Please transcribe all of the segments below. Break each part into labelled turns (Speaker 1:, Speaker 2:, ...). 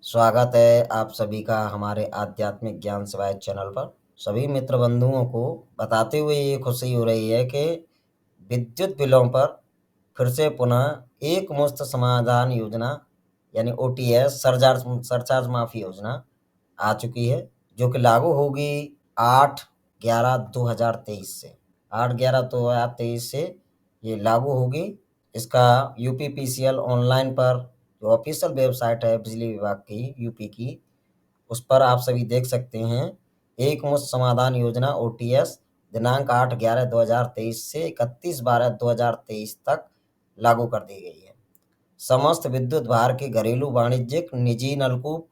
Speaker 1: स्वागत है आप सभी का हमारे आध्यात्मिक ज्ञान सेवाएं चैनल पर। सभी मित्र बंधुओं को बताते हुए ये खुशी हो रही है कि विद्युत बिलों पर फिर से पुनः एक मुश्त समाधान योजना यानी ओटीएस सरचार्ज माफी योजना आ चुकी है, जो कि लागू होगी 8/11/2023 से। 8/11/2023 से ये लागू होगी। इसका यूपीपीसीएल ऑनलाइन पर जो ऑफिशियल वेबसाइट है बिजली विभाग की यूपी की, उस पर आप सभी देख सकते हैं। एक मुश्त समाधान योजना ओटीएस दिनांक 8/11/2023 से 31/12/2023 तक लागू कर दी गई है। समस्त विद्युत भार के घरेलू, वाणिज्यिक, निजी नलकूप,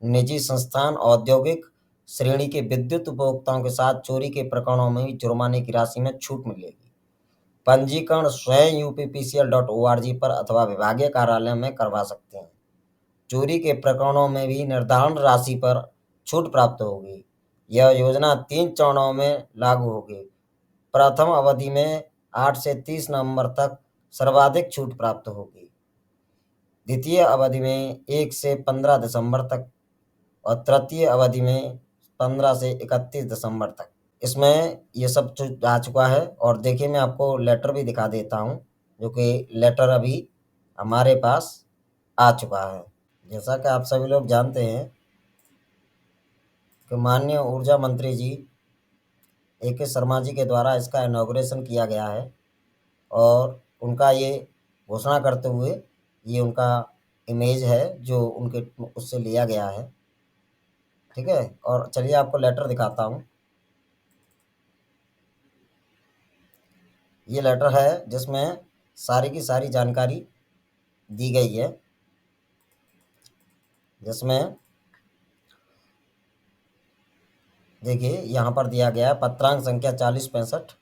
Speaker 1: निजी संस्थान, औद्योगिक श्रेणी के विद्युत उपभोक्ताओं के साथ चोरी के प्रकरणों में भी जुर्माने की राशि में छूट मिलेगी। पंजीकरण स्वयं UPPCL.org पर अथवा विभागीय कार्यालय में करवा सकते हैं। चोरी के प्रकरणों में भी निर्धारण राशि पर छूट प्राप्त होगी। यह योजना 3 चरणों में लागू होगी। प्रथम अवधि में 8 से 30 नवंबर तक सर्वाधिक छूट प्राप्त होगी। द्वितीय अवधि में 1 से 15 दिसंबर तक और तृतीय अवधि में 15 से 31 दिसंबर तक। इसमें ये सब आ चुका है। और देखिए, मैं आपको लेटर भी दिखा देता हूँ, जो कि लेटर अभी हमारे पास आ चुका है। जैसा कि आप सभी लोग जानते हैं कि माननीय ऊर्जा मंत्री जी AK शर्मा जी के द्वारा इसका इनॉग्रेशन किया गया है, और उनका ये घोषणा करते हुए ये उनका इमेज है जो उनके उससे लिया गया है। ठीक है, और चलिए आपको लेटर दिखाता हूँ। ये लेटर है जिसमें सारी की सारी जानकारी दी गई है, जिसमें देखिए यहाँ पर दिया गया है पत्रांक संख्या 4065,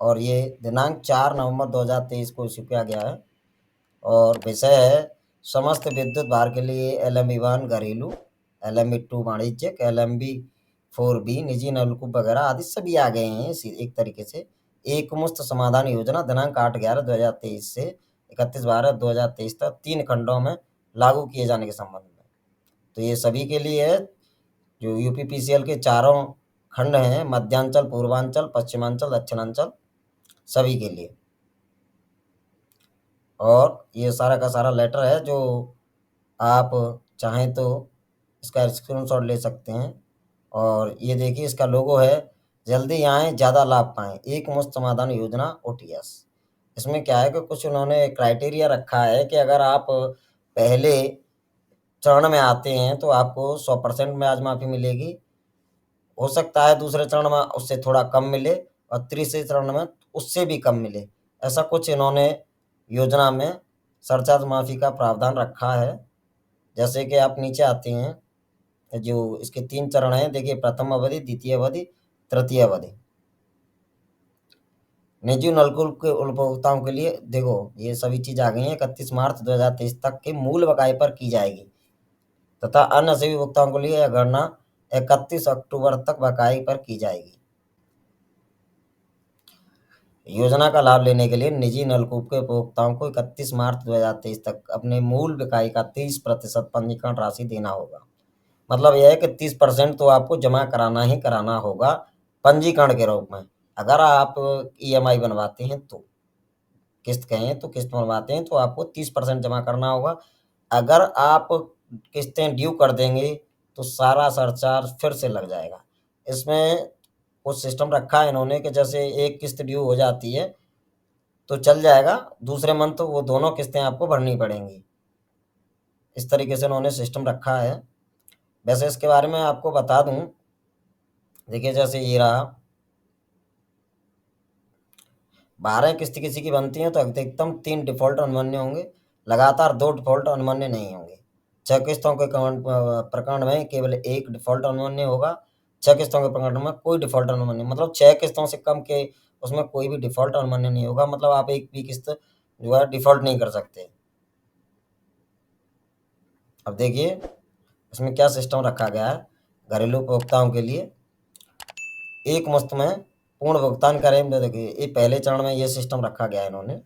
Speaker 1: और ये दिनांक 4 नवंबर 2023 को इशू किया गया है। और विषय है समस्त विद्युत भार के लिए LMB1 घरेलू, LMB2 वाणिज्यिक, LMB4B निजी नलकूप वगैरह आदि सभी आ गए हैं एक तरीके से। एक मुश्त समाधान योजना दिनांक 8/11/2023 से 31/12/2023 तक 3 खंडों में लागू किए जाने के संबंध में। तो ये सभी के लिए है, जो यूपीपीसीएल के चारों खंड हैं, मध्यांचल, पूर्वांचल, पश्चिमांचल, दक्षिणांचल, सभी के लिए। और ये सारा का सारा लेटर है, जो आप चाहें तो इसका स्क्रीनशॉट ले सकते हैं। और ये देखिए, इसका लोगो है, जल्दी आएँ ज़्यादा लाभ पाएँ, एक मुश्त समाधान योजना ओटीएस। इसमें क्या है कि कुछ उन्होंने क्राइटेरिया रखा है कि अगर आप पहले चरण में आते हैं तो आपको 100% ब्याज माफ़ी मिलेगी। हो सकता है दूसरे चरण में उससे थोड़ा कम मिले, और तीसरे चरण में उससे भी कम मिले। ऐसा कुछ इन्होंने योजना में सरचार्ज माफ़ी का प्रावधान रखा है। जैसे कि आप नीचे आते हैं, जो इसके 3 चरण हैं, देखिए, प्रथम अवधि, द्वितीय अवधि, तृतीय अवधि। निजी नलकूप के उपभोक्ताओं के लिए देखो ये सभी चीज़ आ गई हैं। 31 मार्च 2023 तक के मूल बकाये पर की जाएगी, तथा अन्य सभी भुगतानों के लिए यह गणना 31 अक्टूबर तक बकाये पर की जाएगी। योजना का लाभ लेने के लिए निजी नलकूप के उपभोक्ताओं को 31 मार्च 2023 तक अपने मूल बकाये का 30% पंजीकरण राशि देना होगा। मतलब यह है कि 30% तो आपको जमा कराना ही कराना होगा पंजीकरण के रूप में। अगर आप ईएमआई बनवाते हैं तो, किस्त कहें तो किस्त बनवाते हैं तो आपको 30% जमा करना होगा। अगर आप किस्तें ड्यू कर देंगे तो सारा सरचार्ज फिर से लग जाएगा। इसमें कुछ सिस्टम रखा है इन्होंने कि जैसे एक किस्त ड्यू हो जाती है तो चल जाएगा, दूसरे मंथ वो दोनों किस्तें आपको भरनी पड़ेंगी। इस तरीके से उन्होंने सिस्टम रखा है। वैसे इसके बारे में आपको बता दूं, देखिए जैसे ये रहा, 12 किस्त किसी की बनती हैं तो अधिकतम 3 डिफ़ॉल्ट अनुबंध होंगे, लगातार 2 डिफ़ॉल्ट अनुबंध नहीं होंगे। 6 किस्तों के प्रकरण में केवल 1 डिफ़ॉल्ट अनुबंध होगा। 6 किस्तों के प्रकरण में कोई डिफ़ॉल्ट अनुबंध नहीं, मतलब 6 किस्तों से कम के उसमें कोई भी डिफ़ॉल्ट अनुबंध नहीं होगा। मतलब आप एक भी किस्त जो है डिफ़ॉल्ट नहीं कर सकते। अब देखिए इसमें क्या सिस्टम रखा गया है घरेलू उपभोक्ताओं के लिए। एक मुश्त में पूर्ण भुगतान करें तो देखिए, ये पहले चरण में ये सिस्टम रखा गया है इन्होंने।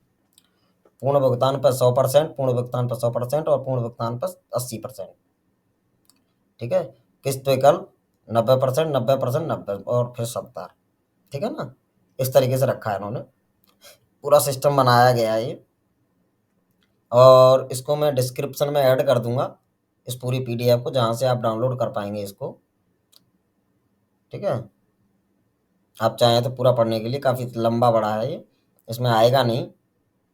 Speaker 1: पूर्ण भुगतान पर 100%, पूर्ण भुगतान पर 100% और पूर्ण भुगतान पर 80%। ठीक है? किस्त विकल्प 90%, 90%, 90 और फिर 70, ठीक है ना? इस तरीके से रखा है इन्होंने, पूरा सिस्टम बनाया गया है ये। और इसको मैं डिस्क्रिप्शन में ऐड कर दूंगा, इस पूरी पीडीएफ को, जहाँ से आप डाउनलोड कर पाएंगे इसको, ठीक है? आप चाहें तो पूरा पढ़ने के लिए, काफ़ी लंबा बड़ा है ये, इसमें आएगा नहीं,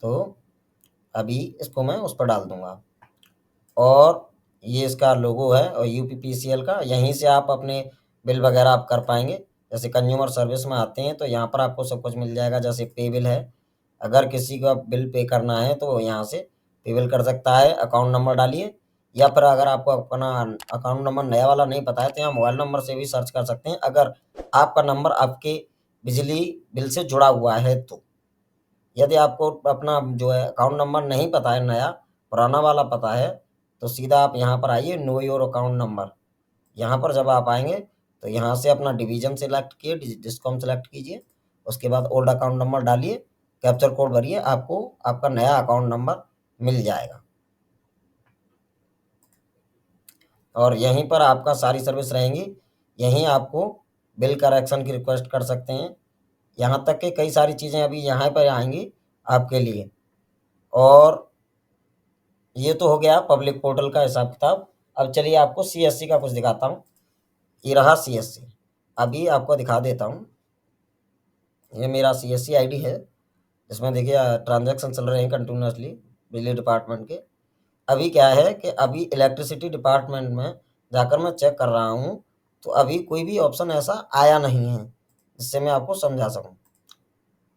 Speaker 1: तो अभी इसको मैं उस पर डाल दूंगा। और ये इसका लोगो है और यूपीपीसीएल का, यहीं से आप अपने बिल वगैरह आप कर पाएंगे। जैसे कंज्यूमर सर्विस में आते हैं तो यहाँ पर आपको सब कुछ मिल जाएगा, जैसे पे बिल है, अगर किसी का बिल पे करना है तो वो यहाँ से पे बिल कर सकता है। अकाउंट नंबर डालिए, या फिर अगर आपको अपना अकाउंट नंबर नया वाला नहीं पता है तो यहाँ मोबाइल नंबर से भी सर्च कर सकते हैं, अगर आपका नंबर आपके बिजली बिल से जुड़ा हुआ है तो। यदि आपको अपना जो है अकाउंट नंबर नहीं पता है, नया पुराना वाला पता है, तो सीधा आप यहाँ पर आइए, नो योर अकाउंट नंबर। यहाँ पर जब आप आएंगे तो यहाँ से अपना डिवीजन सेलेक्ट किए, डिस्कॉम सेलेक्ट कीजिए, उसके बाद ओल्ड अकाउंट नंबर डालिए, कैप्चर कोड भरिए, आपको आपका नया अकाउंट नंबर मिल जाएगा। और यहीं पर आपका सारी सर्विस रहेंगी, यहीं आपको बिल करेक्शन की रिक्वेस्ट कर सकते हैं, यहाँ तक कि कई सारी चीज़ें अभी यहाँ पर आएंगी आपके लिए। और ये तो हो गया पब्लिक पोर्टल का हिसाब किताब। अब चलिए आपको सीएससी का कुछ दिखाता हूँ। ये रहा सीएससी, अभी आपको दिखा देता हूँ। ये मेरा सीएससी आईडी है, इसमें देखिए ट्रांजैक्शन चल रहे हैं कंटिन्यूसली बिजली डिपार्टमेंट के। अभी क्या है कि अभी इलेक्ट्रिसिटी डिपार्टमेंट में जाकर मैं चेक कर रहा हूँ, तो अभी कोई भी ऑप्शन ऐसा आया नहीं है जिससे मैं आपको समझा सकूँ,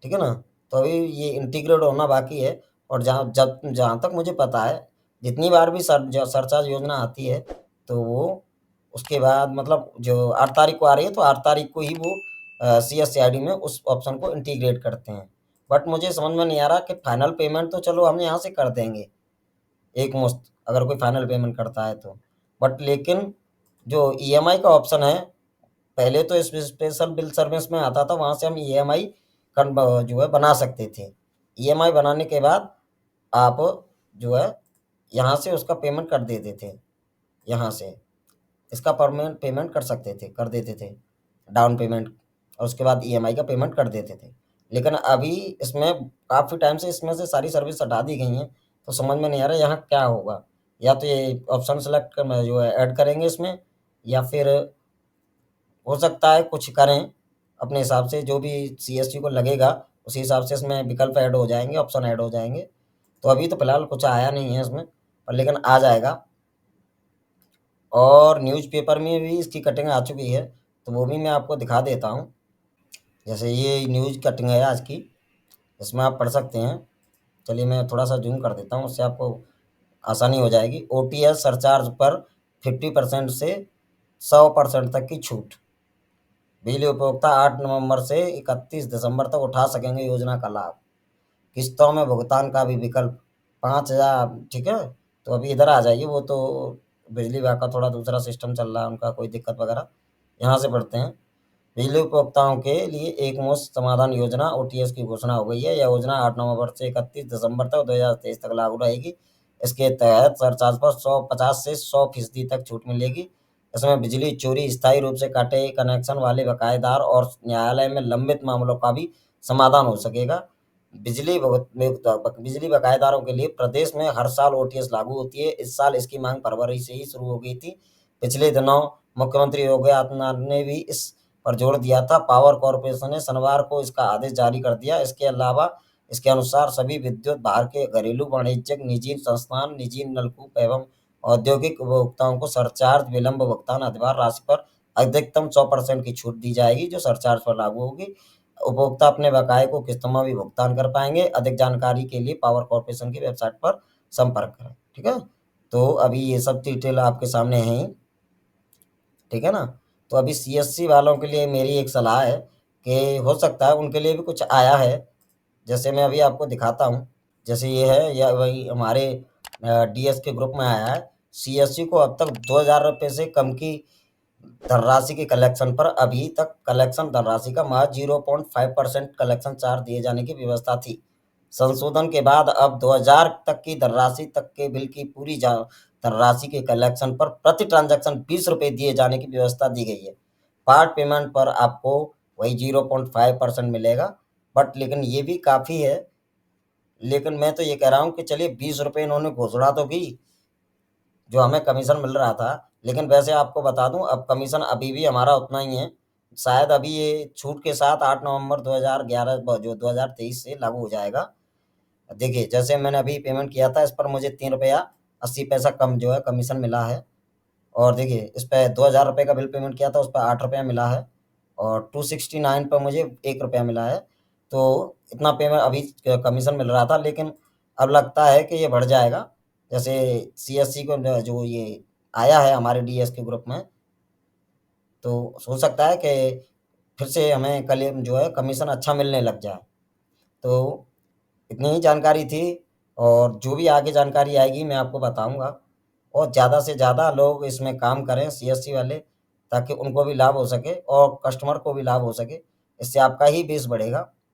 Speaker 1: ठीक है ना? तो अभी ये इंटीग्रेट होना बाकी है। और जहाँ तक मुझे पता है, जितनी बार भी सरचार्ज योजना आती है तो वो उसके बाद मतलब जो 8 तारीख को आ रही है तो 8 तारीख को ही वो सीएससीआईडी में उस ऑप्शन को इंटीग्रेट करते हैं। बट मुझे समझ में नहीं आ रहा कि फाइनल पेमेंट तो चलो हम यहाँ से कर देंगे एक मुश्त, अगर कोई फाइनल पेमेंट करता है तो, बट लेकिन जो ईएमआई का ऑप्शन है, पहले तो इस स्पेशल बिल सर्विस में आता था, वहाँ से हम ईएमआई जो है बना सकते थे। ईएमआई बनाने के बाद आप जो है यहाँ से उसका पेमेंट कर देते थे, यहाँ से इसका परमानेंट पेमेंट कर देते थे, डाउन पेमेंट, और उसके बाद ईएमआई का पेमेंट कर देते थे। लेकिन अभी इसमें काफ़ी टाइम से इसमें से सारी सर्विस हटा दी गई हैं, तो समझ में नहीं आ रहा यहाँ क्या होगा। या तो ये ऑप्शन सेलेक्ट कर जो है ऐड करेंगे इसमें, या फिर हो सकता है कुछ करें अपने हिसाब से, जो भी सीएससी को लगेगा उसी हिसाब से इसमें विकल्प ऐड हो जाएंगे, ऑप्शन ऐड हो जाएंगे। तो अभी तो फिलहाल कुछ आया नहीं है इसमें, पर लेकिन आ जाएगा। और न्यूज़पेपर में भी इसकी कटिंग आ चुकी है, तो वो भी मैं आपको दिखा देता हूँ। जैसे ये न्यूज़ कटिंग है आज की, इसमें आप पढ़ सकते हैं। चलिए मैं थोड़ा सा जूम कर देता हूँ, उससे आपको आसानी हो जाएगी। ओटीएस सरचार्ज पर 50% से 100% तक की छूट, बिजली उपभोक्ता 8 नवंबर से 31 दिसंबर तक उठा सकेंगे योजना का लाभ। किस्तों में भुगतान का भी विकल्प 5,000, ठीक है? तो अभी इधर आ जाइए, वो तो बिजली विभाग का थोड़ा दूसरा सिस्टम चल रहा है, उनका कोई दिक्कत वगैरह। यहाँ से पढ़ते हैं। बिजली उपभोक्ताओं के लिए एक मुश्त समाधान योजना ओटीएस की घोषणा हो गई है। यह योजना 8 नवंबर से 31 दिसंबर तक 2023 तक लागू रहेगी। इसके तहत सरचार्ज पर 150 से 100% तक छूट मिलेगी। इसमें बिजली चोरी, स्थायी रूप से काटे कनेक्शन वाले बकायेदार और न्यायालय में लंबित मामलों का भी समाधान हो सकेगा। बिजली बकायेदारों के लिए प्रदेश में हर साल ओटीएस लागू होती है। इस साल इसकी मांग फरवरी से ही शुरू हो गई थी। पिछले दिनों मुख्यमंत्री योगी आदित्यनाथ ने भी इस पर जोर दिया था। पावर कॉर्पोरेशन ने शनिवार को इसका आदेश जारी कर दिया। इसके अलावा इसके अनुसार सभी विद्युत भार के घरेलू, वाणिज्यिक, निजी संस्थान, निजी नलकूप एवं औद्योगिक उपभोक्ताओं को सरचार्ज विलंब भुगतान अधिभार राशि पर अधिकतम 100% की छूट दी जाएगी, जो सरचार्ज पर लागू होगी। उपभोक्ता अपने बकाये को किस्तों में भी भुगतान कर पाएंगे। अधिक जानकारी के लिए पावर कॉर्पोरेशन की वेबसाइट पर संपर्क करें, ठीक है? तो अभी ये सब डिटेल आपके सामने है ही, ठीक है ना? तो अभी सीएससी वालों के लिए मेरी एक सलाह है कि हो सकता है उनके लिए भी कुछ आया है, जैसे मैं अभी आपको दिखाता हूँ। जैसे ये है, या वही हमारे डीएस के ग्रुप में आया है। सीएससी को अब तक 2,000 रुपये से कम की धनराशि के कलेक्शन पर अभी तक कलेक्शन धनराशि का महज 0.5% कलेक्शन चार्ज दिए जाने की व्यवस्था थी। संशोधन के बाद अब 2,000 तक की धनराशि तक के बिल की धनराशि के कलेक्शन पर प्रति ट्रांज़ैक्शन ₹20 दिए जाने की व्यवस्था दी गई है। पार्ट पेमेंट पर आपको वही 0.5% मिलेगा, बट लेकिन ये भी काफ़ी है। लेकिन मैं तो ये कह रहा हूँ कि चलिए ₹20 इन्होंने घोषणा तो की, जो हमें कमीशन मिल रहा था, लेकिन वैसे आपको बता दूँ अब कमीशन अभी भी हमारा उतना ही है। शायद अभी ये छूट के साथ 8 नवंबर 2011 जो 2023 से लागू हो जाएगा। देखिए, जैसे मैंने अभी पेमेंट किया था, इस पर मुझे ₹3.80 कम जो है कमीशन मिला है। और देखिए, इस पे ₹2000 का बिल पेमेंट किया था, उस पे ₹8 मिला है और 269 पे मुझे ₹1 मिला है। तो इतना पेमेंट अभी कमीशन मिल रहा था, लेकिन अब लगता है कि ये बढ़ जाएगा। जैसे सीएससी को जो ये आया है हमारे डीएस के ग्रुप में, तो हो सकता है कि फिर से हमें क्लेम जो है कमीशन अच्छा मिलने लग जाए। तो इतनी ही जानकारी थी और जो भी आगे जानकारी आएगी मैं आपको बताऊँगा और ज़्यादा से ज़्यादा लोग इसमें काम करें सीएससी वाले, ताकि उनको भी लाभ हो सके और कस्टमर को भी लाभ हो सके। इससे आपका ही बेस बढ़ेगा।